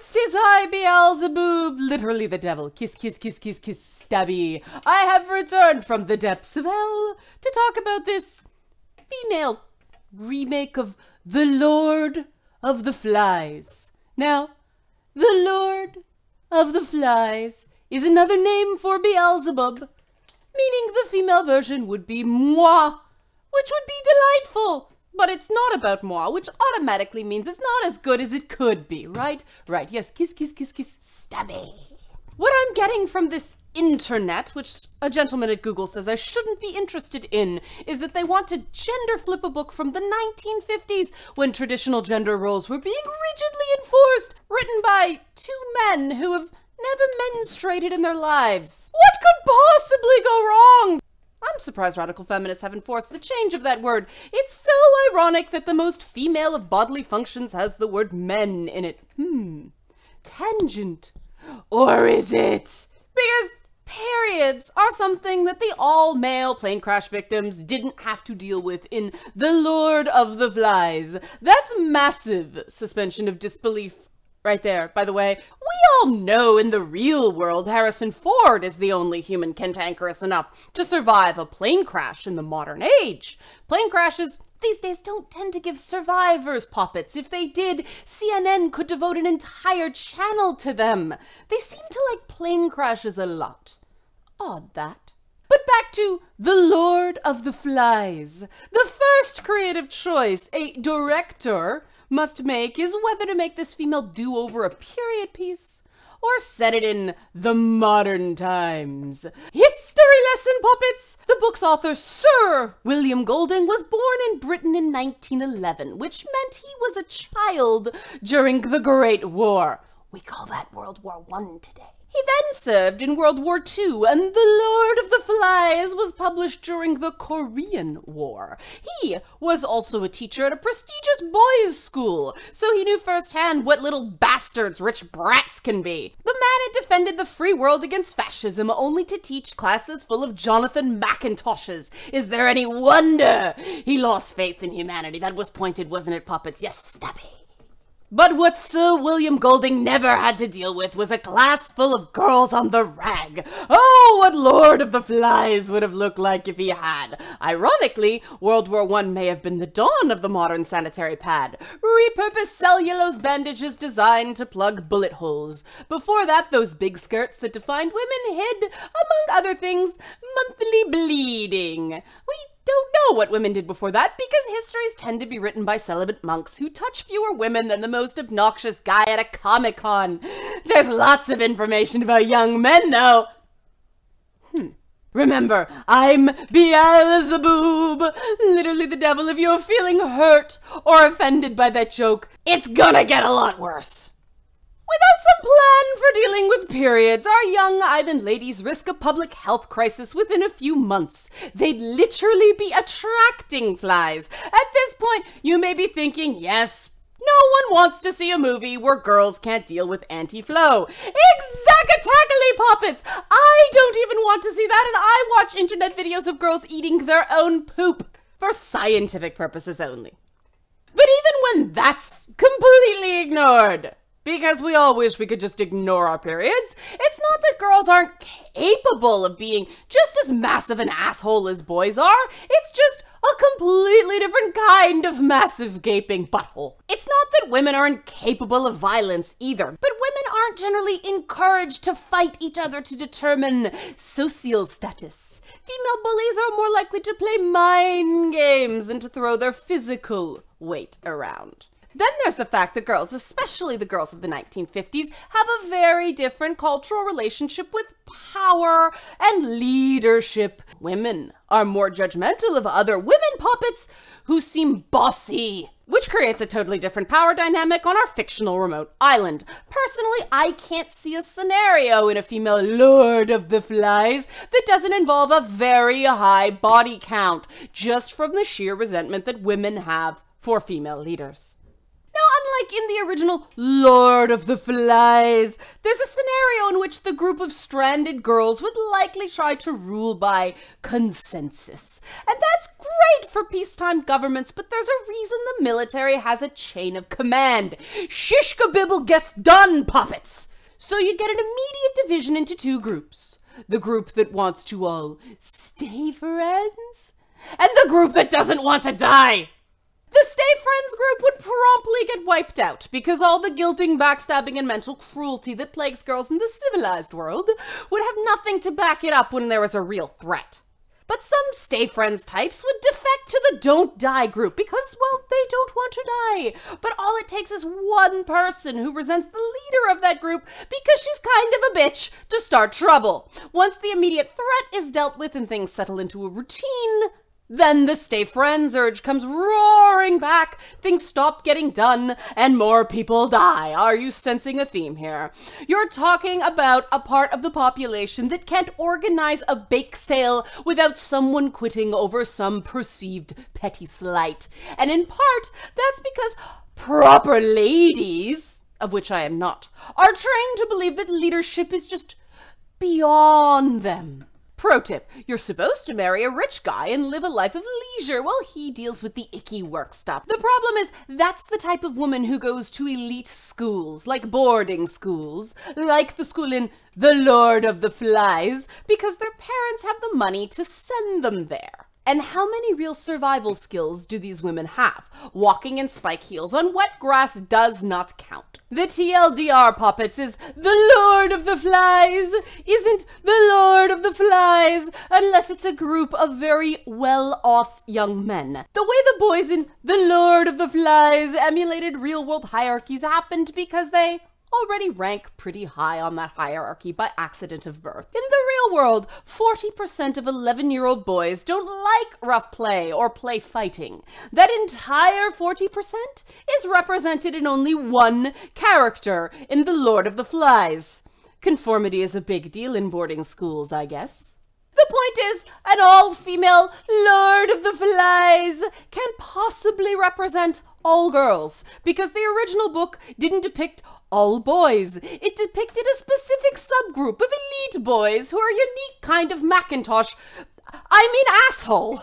poppets, 'tis I, Beelzeboob, literally the devil. Kiss, kiss, kiss, kiss, kiss, stabby. I have returned from the depths of hell to talk about this female remake of The Lord of the Flies. Now, The Lord of the Flies is another name for Beelzebub, meaning the female version would be moi, which would be delightful. But it's not about moi, which automatically means it's not as good as it could be, right? Right, yes, kiss, kiss, kiss, kiss, stabby. What I'm getting from this internet, which a gentleman at Google says I shouldn't be interested in, is that they want to gender flip a book from the 1950s when traditional gender roles were being rigidly enforced, written by two men who have never menstruated in their lives. What could possibly go wrong? I'm surprised radical feminists haven't forced the change of that word. It's so ironic that the most female of bodily functions has the word men in it. Tangent. Or is it? Because periods are something that the all-male plane crash victims didn't have to deal with in The Lord of the Flies. That's massive suspension of disbelief right there, by the way. We all know in the real world Harrison Ford is the only human cantankerous enough to survive a plane crash in the modern age. Plane crashes these days don't tend to give survivors poppets. If they did, CNN could devote an entire channel to them. They seem to like plane crashes a lot. Odd that. But back to The Lord of the Flies. The first creative choice a director must make is whether to make this female do over a period piece or set it in the modern times. History lesson, puppets! The book's author, Sir William Golding, was born in Britain in 1911, which meant he was a child during the Great War. We call that World War I today. He then served in World War II, and The Lord of the Flies was published during the Korean War. He was also a teacher at a prestigious boys' school, so he knew firsthand what little bastards rich brats can be. The man had defended the free world against fascism, only to teach classes full of Jonathan McIntoshes. Is there any wonder he lost faith in humanity? That was pointed, wasn't it, puppets? Yes, stabby. But what Sir William Golding never had to deal with was a class full of girls on the rag. Oh, what Lord of the Flies would have looked like if he had. Ironically, World War I may have been the dawn of the modern sanitary pad. Repurposed cellulose bandages designed to plug bullet holes. Before that, those big skirts that defined women hid, among other things, monthly bleeding. We don't know what women did before that because histories tend to be written by celibate monks who touch fewer women than the most obnoxious guy at a Comic-Con. There's lots of information about young men, though. Remember, I'm Beelzeboob, literally the devil. If you're feeling hurt or offended by that joke, it's gonna get a lot worse. Without some plan for dealing with periods, our young island ladies risk a public health crisis within a few months. They'd literally be attracting flies. At this point, you may be thinking, yes, no one wants to see a movie where girls can't deal with anti-flow. Exactly, puppets! I don't even want to see that, and I watch internet videos of girls eating their own poop for scientific purposes only. But even when that's completely ignored, because we all wish we could just ignore our periods, it's not that girls aren't capable of being just as massive an asshole as boys are. It's just a completely different kind of massive gaping butthole. It's not that women are incapable of violence either, but women aren't generally encouraged to fight each other to determine social status. Female bullies are more likely to play mind games than to throw their physical weight around. Then there's the fact that girls, especially the girls of the 1950s, have a very different cultural relationship with power and leadership. Women are more judgmental of other women puppets who seem bossy, which creates a totally different power dynamic on our fictional remote island. Personally, I can't see a scenario in a female Lord of the Flies that doesn't involve a very high body count, just from the sheer resentment that women have for female leaders. Now, unlike in the original Lord of the Flies, there's a scenario in which the group of stranded girls would likely try to rule by consensus. And that's great for peacetime governments, but there's a reason the military has a chain of command. Shish-kabibble gets done, puppets! So you'd get an immediate division into two groups. The group that wants to all stay friends, and the group that doesn't want to die. The Stay Friends group would promptly get wiped out because all the guilting, backstabbing, and mental cruelty that plagues girls in the civilized world would have nothing to back it up when there was a real threat. But some Stay Friends types would defect to the Don't Die group because, well, they don't want to die. But all it takes is one person who resents the leader of that group because she's kind of a bitch to start trouble. Once the immediate threat is dealt with and things settle into a routine, then the Stay Friends urge comes roaring back, things stop getting done, and more people die. Are you sensing a theme here? You're talking about a part of the population that can't organize a bake sale without someone quitting over some perceived petty slight. And in part, that's because proper ladies, of which I am not, are trained to believe that leadership is just beyond them. Pro tip, you're supposed to marry a rich guy and live a life of leisure while he deals with the icky work stuff. The problem is, that's the type of woman who goes to elite schools, like boarding schools, like the school in The Lord of the Flies, because their parents have the money to send them there. And how many real survival skills do these women have? Walking in spike heels on wet grass does not count. The TLDR, puppets, is the Lord of the Flies isn't the Lord of the Flies unless it's a group of very well-off young men. The way the boys in the Lord of the Flies emulated real-world hierarchies happened because they already rank pretty high on that hierarchy by accident of birth. In the real world, 40% of 11-year-old boys don't like rough play or play fighting. That entire 40% is represented in only one character in The Lord of the Flies. Conformity is a big deal in boarding schools, I guess. The point is, an all-female Lord of the Flies can't possibly represent all girls, because the original book didn't depict all boys. It depicted a specific subgroup of elite boys who are a unique kind of asshole.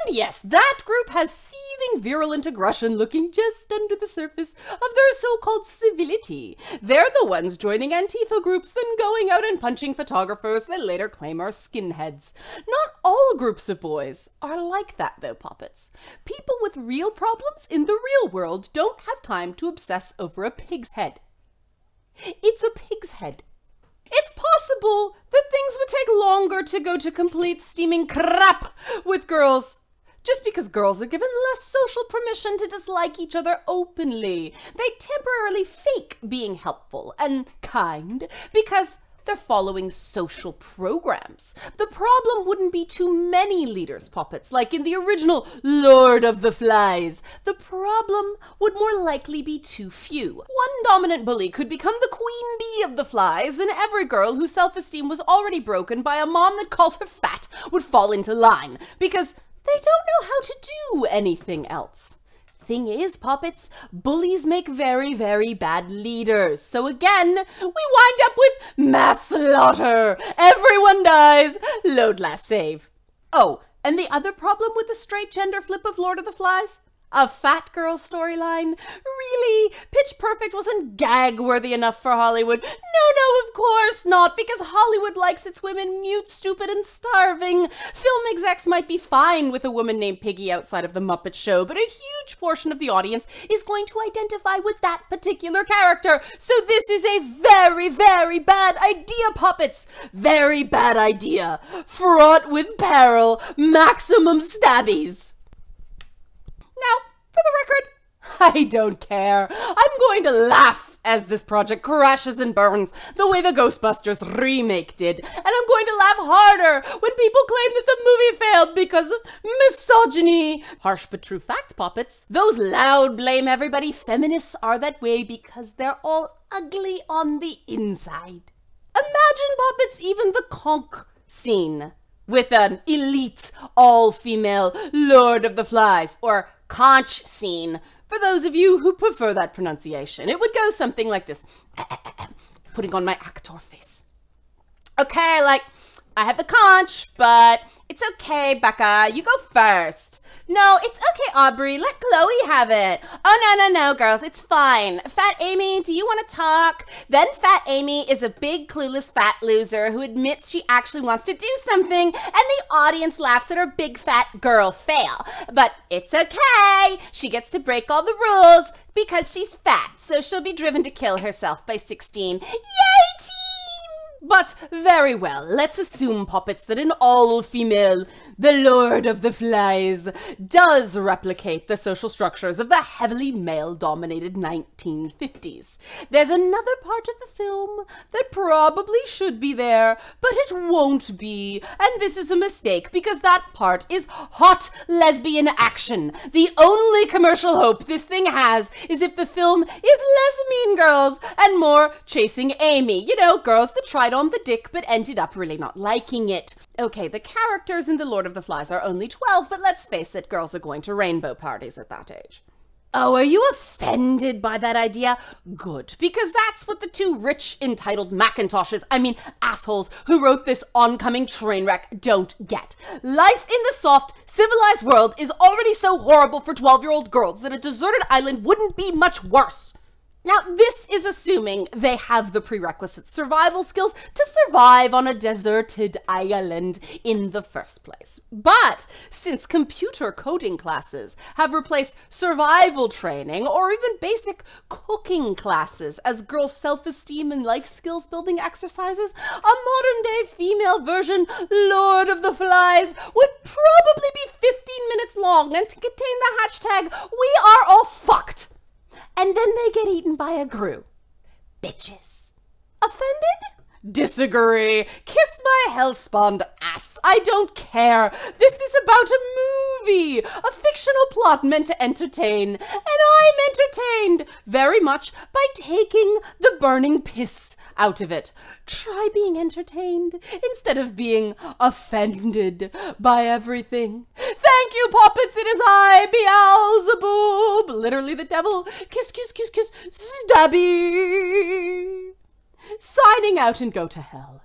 And yes, that group has seething virulent aggression looking just under the surface of their so-called civility. They're the ones joining Antifa groups, then going out and punching photographers they later claim are skinheads. Not all groups of boys are like that, though, puppets. People with real problems in the real world don't have time to obsess over a pig's head. It's a pig's head. It's possible that things would take longer to go to complete steaming crap with girls, just because girls are given less social permission to dislike each other openly. They temporarily fake being helpful and kind because they're following social programs. The problem wouldn't be too many leaders, puppets, like in the original Lord of the Flies. The problem would more likely be too few. One dominant bully could become the queen bee of the flies, and every girl whose self-esteem was already broken by a mom that calls her fat would fall into line, because they don't know how to do anything else. Thing is, puppets, bullies make very, very bad leaders. So again, we wind up with mass slaughter. Everyone dies. Load last save. Oh, and the other problem with the straight gender flip of Lord of the Flies? A fat girl storyline? Really? Pitch Perfect wasn't gag-worthy enough for Hollywood. No, of course not, because Hollywood likes its women mute, stupid, and starving. Film execs might be fine with a woman named Piggy outside of The Muppet Show, but a huge portion of the audience is going to identify with that particular character. So this is a very, very bad idea, puppets. Very bad idea. Fraught with peril. Maximum stabbies. Now, for the record, I don't care. I'm going to laugh as this project crashes and burns the way the Ghostbusters remake did. And I'm going to laugh harder when people claim that the movie failed because of misogyny. Harsh but true fact, puppets. Those loud blame everybody feminists are that way because they're all ugly on the inside. Imagine, puppets, even the conch scene with an elite all-female Lord of the Flies, or conch scene for those of you who prefer that pronunciation. It would go something like this. Putting on my actor face. Okay, like, I have the conch, but it's okay, Becca. You go first. No, it's okay, Aubrey. Let Chloe have it. Oh, no, girls. It's fine. Fat Amy, do you want to talk? Then Fat Amy is a big, clueless, fat loser who admits she actually wants to do something, and the audience laughs at her big, fat girl fail. But it's okay. She gets to break all the rules because she's fat, so she'll be driven to kill herself by 16. Yay, team! But very well, let's assume, Poppets, that an all-female, the Lord of the Flies, does replicate the social structures of the heavily male-dominated 1950s. There's another part of the film that probably should be there, but it won't be, and this is a mistake because that part is hot lesbian action. The only commercial hope this thing has is if the film is less Mean Girls and more Chasing Amy. You know, girls that tried on the dick but ended up really not liking it. Okay, the characters in The Lord of the Flies are only 12, but let's face it, girls are going to rainbow parties at that age. Oh, are you offended by that idea? Good, because that's what the two rich, entitled Macintoshes, assholes who wrote this oncoming train wreck don't get. Life in the soft, civilized world is already so horrible for 12-year-old girls that a deserted island wouldn't be much worse. Now, this is assuming they have the prerequisite survival skills to survive on a deserted island in the first place. But since computer coding classes have replaced survival training or even basic cooking classes as girls' self-esteem and life skills building exercises, a modern-day female version, Lord of the Flies, would probably be 15 minutes long and to contain the hashtag, "We are all fucked." And then they get eaten by a Gru. Bitches. Offended? Disagree. Kiss my hellspawned ass. I don't care. This is about a movie, a fictional plot meant to entertain. And I'm entertained very much by taking the burning piss out of it. Try being entertained instead of being offended by everything. Thank you, Poppets. It is I, Beelzeboob, literally the devil. Kiss, kiss, kiss, kiss, Stabby. Signing out and go to hell.